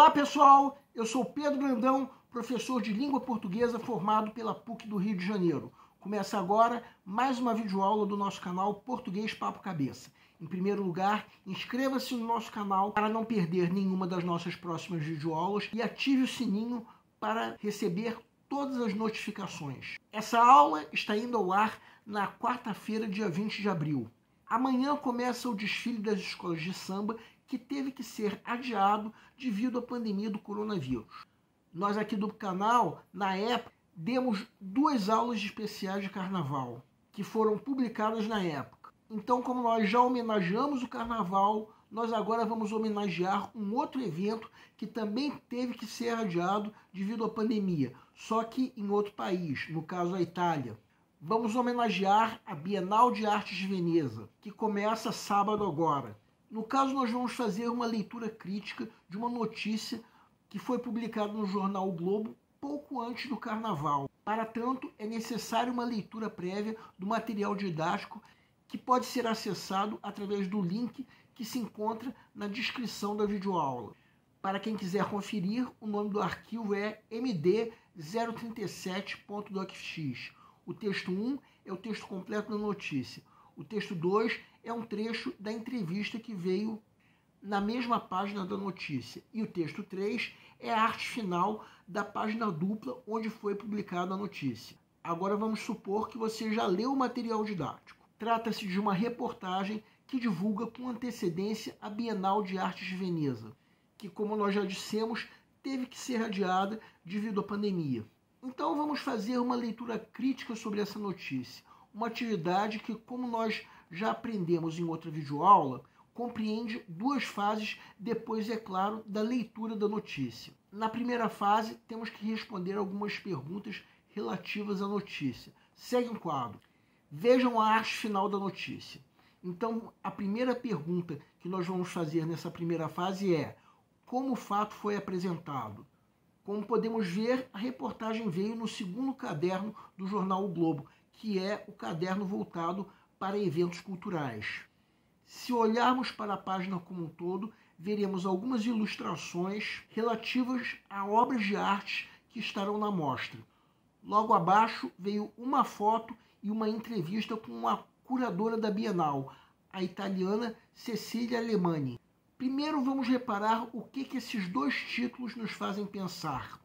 Olá pessoal, eu sou Pedro Brandão, professor de língua portuguesa formado pela PUC do Rio de Janeiro. Começa agora mais uma videoaula do nosso canal Português Papo Cabeça. Em primeiro lugar, inscreva-se no nosso canal para não perder nenhuma das nossas próximas videoaulas e ative o sininho para receber todas as notificações. Essa aula está indo ao ar na quarta-feira, dia 20 de abril. Amanhã começa o desfile das escolas de samba, que teve que ser adiado devido à pandemia do coronavírus. Nós aqui do canal, na época, demos 2 aulas especiais de carnaval, que foram publicadas na época. Então, como nós já homenageamos o carnaval, nós agora vamos homenagear um outro evento que também teve que ser adiado devido à pandemia, só que em outro país, no caso a Itália. Vamos homenagear a Bienal de Artes de Veneza, que começa sábado agora. No caso, nós vamos fazer uma leitura crítica de uma notícia que foi publicada no jornal O Globo pouco antes do Carnaval. Para tanto, é necessária uma leitura prévia do material didático que pode ser acessado através do link que se encontra na descrição da videoaula. Para quem quiser conferir, o nome do arquivo é md037.docx. O texto 1 é o texto completo da notícia. O texto 2 é um trecho da entrevista que veio na mesma página da notícia. E o texto 3 é a arte final da página dupla onde foi publicada a notícia. Agora vamos supor que você já leu o material didático. Trata-se de uma reportagem que divulga com antecedência a Bienal de Artes de Veneza, que, como nós já dissemos, teve que ser adiada devido à pandemia. Então vamos fazer uma leitura crítica sobre essa notícia. Uma atividade que, como nós já aprendemos em outra videoaula, compreende 2 fases depois, é claro, da leitura da notícia. Na primeira fase, temos que responder algumas perguntas relativas à notícia. Segue um quadro. Vejam a arte final da notícia. Então, a primeira pergunta que nós vamos fazer nessa primeira fase é: como o fato foi apresentado? Como podemos ver, a reportagem veio no segundo caderno do jornal O Globo, que é o caderno voltado para eventos culturais. Se olharmos para a página como um todo, veremos algumas ilustrações relativas a obras de arte que estarão na mostra. Logo abaixo veio uma foto e uma entrevista com a curadora da Bienal, a italiana Cecília Alemani. Primeiro vamos reparar o que esses 2 títulos nos fazem pensar.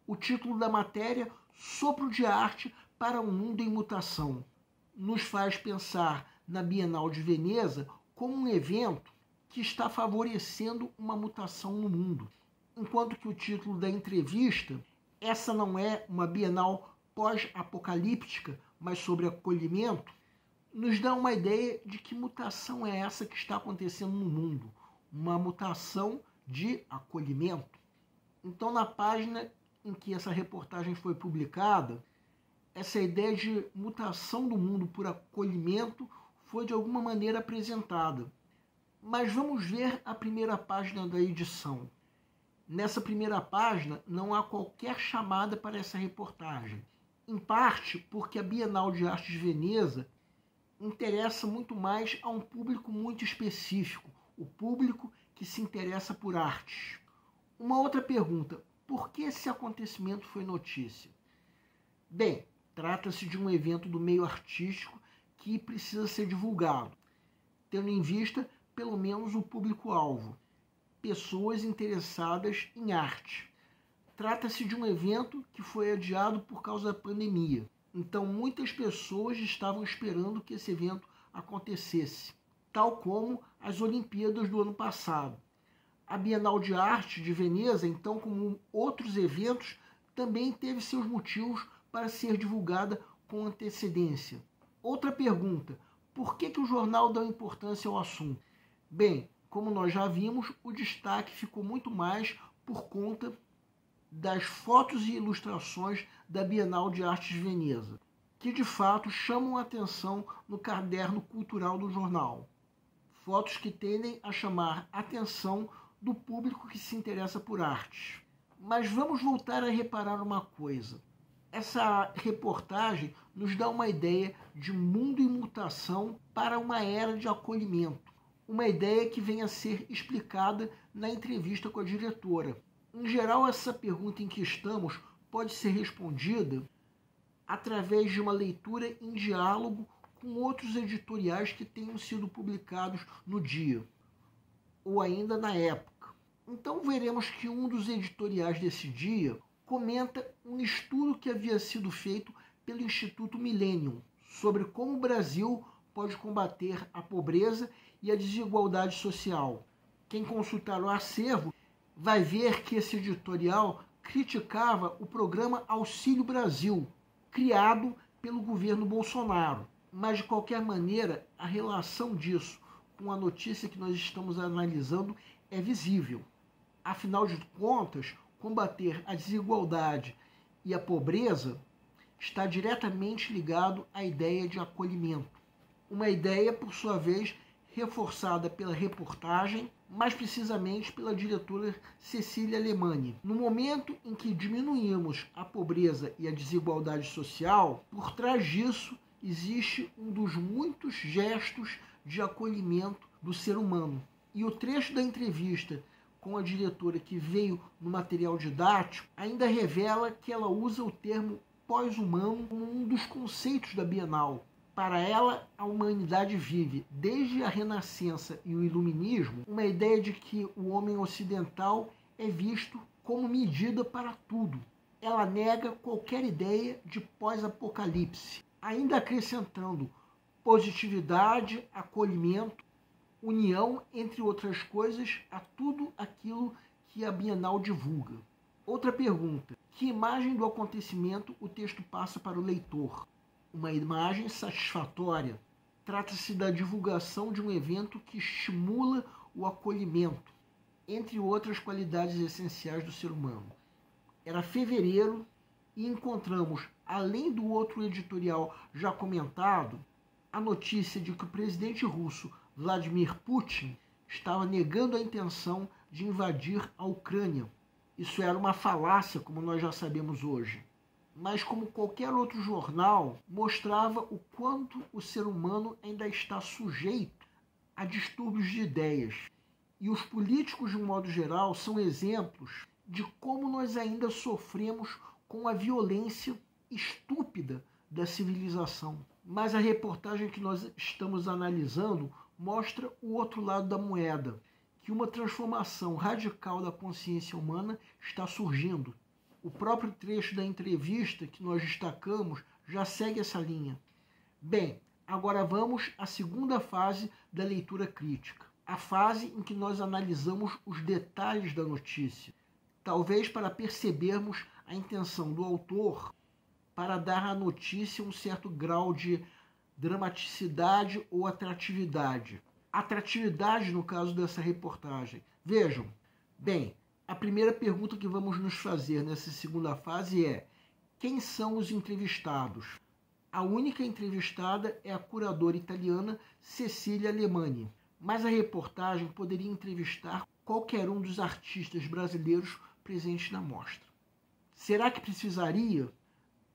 O título da matéria, Sopro de Arte para um Mundo em Mutação, nos faz pensar na Bienal de Veneza como um evento que está favorecendo uma mutação no mundo. Enquanto que o título da entrevista, essa não é uma Bienal pós-apocalíptica, mas sobre acolhimento, nos dá uma ideia de que mutação é essa que está acontecendo no mundo. Uma mutação de acolhimento. Então, na página em que essa reportagem foi publicada, essa ideia de mutação do mundo por acolhimento foi de alguma maneira apresentada. Mas vamos ver a primeira página da edição. Nessa primeira página não há qualquer chamada para essa reportagem. Em parte porque a Bienal de Artes de Veneza interessa muito mais a um público muito específico, o público que se interessa por artes. Uma outra pergunta: por que esse acontecimento foi notícia? Bem, trata-se de um evento do meio artístico que precisa ser divulgado, tendo em vista pelo menos o público-alvo, pessoas interessadas em arte. Trata-se de um evento que foi adiado por causa da pandemia, então muitas pessoas estavam esperando que esse evento acontecesse, tal como as Olimpíadas do ano passado. A Bienal de Arte de Veneza, então, como outros eventos, também teve seus motivos para ser divulgada com antecedência. Outra pergunta: por que o jornal dá importância ao assunto? Bem, como nós já vimos, o destaque ficou muito mais por conta das fotos e ilustrações da Bienal de Artes de Veneza, que de fato chamam a atenção no caderno cultural do jornal. Fotos que tendem a chamar a atenção do público que se interessa por artes. Mas vamos voltar a reparar uma coisa. Essa reportagem nos dá uma ideia de mundo em mutação para uma era de acolhimento. Uma ideia que vem a ser explicada na entrevista com a diretora. Em geral, essa pergunta em que estamos pode ser respondida através de uma leitura em diálogo com outros editoriais que tenham sido publicados no dia, ou ainda na época. Então veremos que um dos editoriais desse dia comenta um estudo que havia sido feito pelo Instituto Millennium sobre como o Brasil pode combater a pobreza e a desigualdade social. Quem consultar o acervo vai ver que esse editorial criticava o programa Auxílio Brasil, criado pelo governo Bolsonaro. Mas, de qualquer maneira, a relação disso com a notícia que nós estamos analisando é visível. Afinal de contas, combater a desigualdade e a pobreza está diretamente ligado à ideia de acolhimento. Uma ideia, por sua vez, reforçada pela reportagem, mais precisamente pela diretora Cecília Alemany. No momento em que diminuímos a pobreza e a desigualdade social, por trás disso existe um dos muitos gestos de acolhimento do ser humano. E o trecho da entrevista com a diretora que veio no material didático ainda revela que ela usa o termo pós-humano como um dos conceitos da Bienal. Para ela, a humanidade vive, desde a Renascença e o Iluminismo, uma ideia de que o homem ocidental é visto como medida para tudo. Ela nega qualquer ideia de pós-apocalipse, ainda acrescentando positividade, acolhimento, união, entre outras coisas, a tudo aquilo que a Bienal divulga. Outra pergunta: que imagem do acontecimento o texto passa para o leitor? Uma imagem satisfatória. Trata-se da divulgação de um evento que estimula o acolhimento, entre outras qualidades essenciais do ser humano. Era fevereiro e encontramos, além do outro editorial já comentado, a notícia de que o presidente russo Vladimir Putin estava negando a intenção de invadir a Ucrânia. Isso era uma falácia, como nós já sabemos hoje. Mas, como qualquer outro jornal, mostrava o quanto o ser humano ainda está sujeito a distúrbios de ideias. E os políticos, de um modo geral, são exemplos de como nós ainda sofremos com a violência estúpida da civilização. Mas a reportagem que nós estamos analisando mostra o outro lado da moeda, que uma transformação radical da consciência humana está surgindo. O próprio trecho da entrevista que nós destacamos já segue essa linha. Bem, agora vamos à segunda fase da leitura crítica, a fase em que nós analisamos os detalhes da notícia, talvez para percebermos a intenção do autor para dar à notícia um certo grau de dramaticidade ou atratividade. Atratividade no caso dessa reportagem. Vejam, bem, a primeira pergunta que vamos nos fazer nessa segunda fase é: quem são os entrevistados? A única entrevistada é a curadora italiana Cecília Alemany, mas a reportagem poderia entrevistar qualquer um dos artistas brasileiros presentes na mostra. Será que precisaria?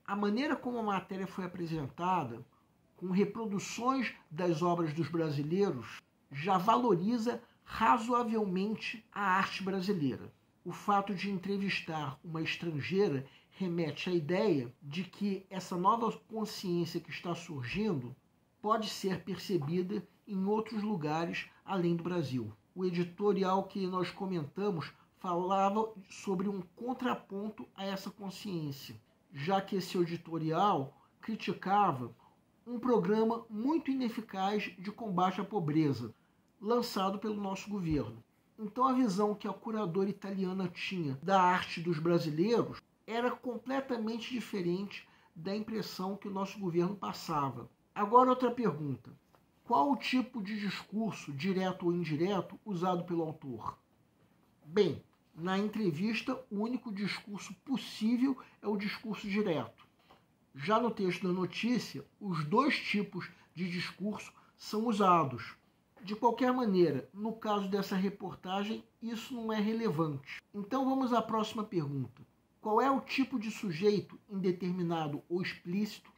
A maneira como a matéria foi apresentada, com reproduções das obras dos brasileiros, já valoriza razoavelmente a arte brasileira. O fato de entrevistar uma estrangeira remete à ideia de que essa nova consciência que está surgindo pode ser percebida em outros lugares além do Brasil. O editorial que nós comentamos falava sobre um contraponto a essa consciência, já que esse editorial criticava um programa muito ineficaz de combate à pobreza, lançado pelo nosso governo. Então a visão que a curadora italiana tinha da arte dos brasileiros era completamente diferente da impressão que o nosso governo passava. Agora outra pergunta: qual o tipo de discurso, direto ou indireto, usado pelo autor? Bem, na entrevista, o único discurso possível é o discurso direto. Já no texto da notícia, os dois tipos de discurso são usados. De qualquer maneira, no caso dessa reportagem, isso não é relevante. Então vamos à próxima pergunta. Qual é o tipo de sujeito indeterminado ou explícito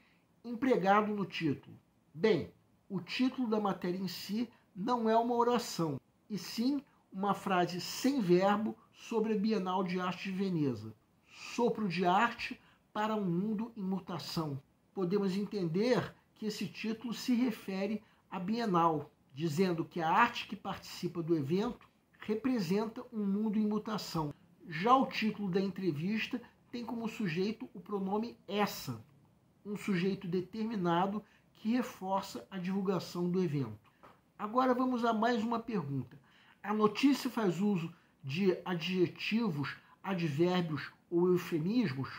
empregado no título? Bem, o título da matéria em si não é uma oração, e sim uma frase sem verbo sobre a Bienal de Arte de Veneza. Sopro de arte para um mundo em mutação. Podemos entender que esse título se refere à Bienal, dizendo que a arte que participa do evento representa um mundo em mutação. Já o título da entrevista tem como sujeito o pronome essa, um sujeito determinado que reforça a divulgação do evento. Agora vamos a mais uma pergunta. A notícia faz uso de adjetivos, advérbios ou eufemismos?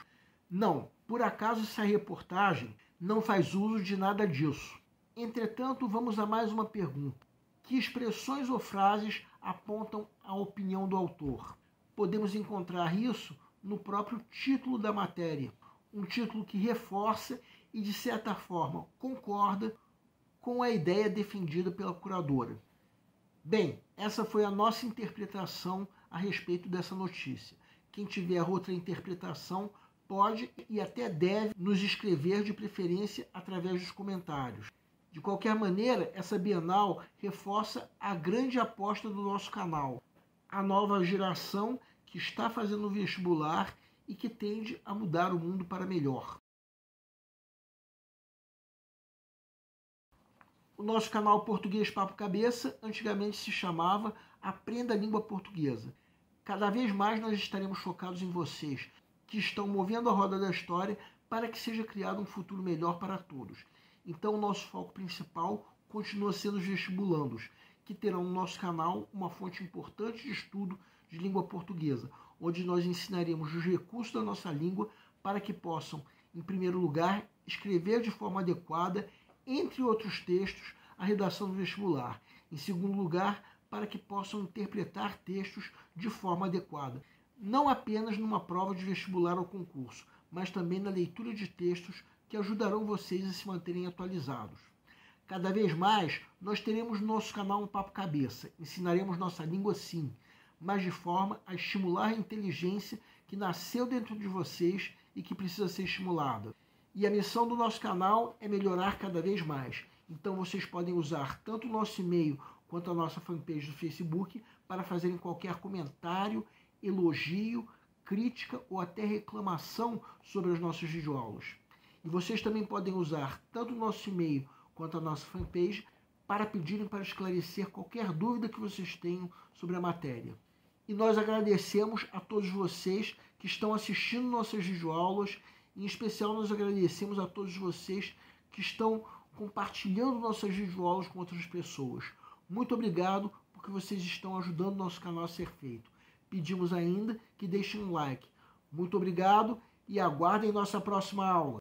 Não, por acaso essa reportagem não faz uso de nada disso. Entretanto, vamos a mais uma pergunta. Que expressões ou frases apontam a opinião do autor? Podemos encontrar isso no próprio título da matéria, um título que reforça e, de certa forma, concorda com a ideia defendida pela curadora. Bem, essa foi a nossa interpretação a respeito dessa notícia. Quem tiver outra interpretação pode e até deve nos escrever, de preferência através dos comentários. De qualquer maneira, essa Bienal reforça a grande aposta do nosso canal, a nova geração que está fazendo vestibular e que tende a mudar o mundo para melhor. O nosso canal Português Papo Cabeça antigamente se chamava Aprenda a Língua Portuguesa. Cada vez mais nós estaremos focados em vocês, que estão movendo a roda da história para que seja criado um futuro melhor para todos. Então o nosso foco principal continua sendo os vestibulandos, que terão no nosso canal uma fonte importante de estudo de língua portuguesa, onde nós ensinaremos os recursos da nossa língua para que possam, em primeiro lugar, escrever de forma adequada, entre outros textos, a redação do vestibular. Em segundo lugar, para que possam interpretar textos de forma adequada, não apenas numa prova de vestibular ou concurso, mas também na leitura de textos que ajudarão vocês a se manterem atualizados. Cada vez mais, nós teremos no nosso canal um Papo Cabeça. Ensinaremos nossa língua sim, mas de forma a estimular a inteligência que nasceu dentro de vocês e que precisa ser estimulada. E a missão do nosso canal é melhorar cada vez mais. Então vocês podem usar tanto o nosso e-mail quanto a nossa fanpage do Facebook para fazerem qualquer comentário, elogio, crítica ou até reclamação sobre as nossas videoaulas. E vocês também podem usar tanto o nosso e-mail quanto a nossa fanpage para pedirem para esclarecer qualquer dúvida que vocês tenham sobre a matéria. E nós agradecemos a todos vocês que estão assistindo nossas videoaulas. Em especial, nós agradecemos a todos vocês que estão compartilhando nossas videoaulas com outras pessoas. Muito obrigado, porque vocês estão ajudando nosso canal a ser feito. Pedimos ainda que deixem um like. Muito obrigado e aguardem nossa próxima aula.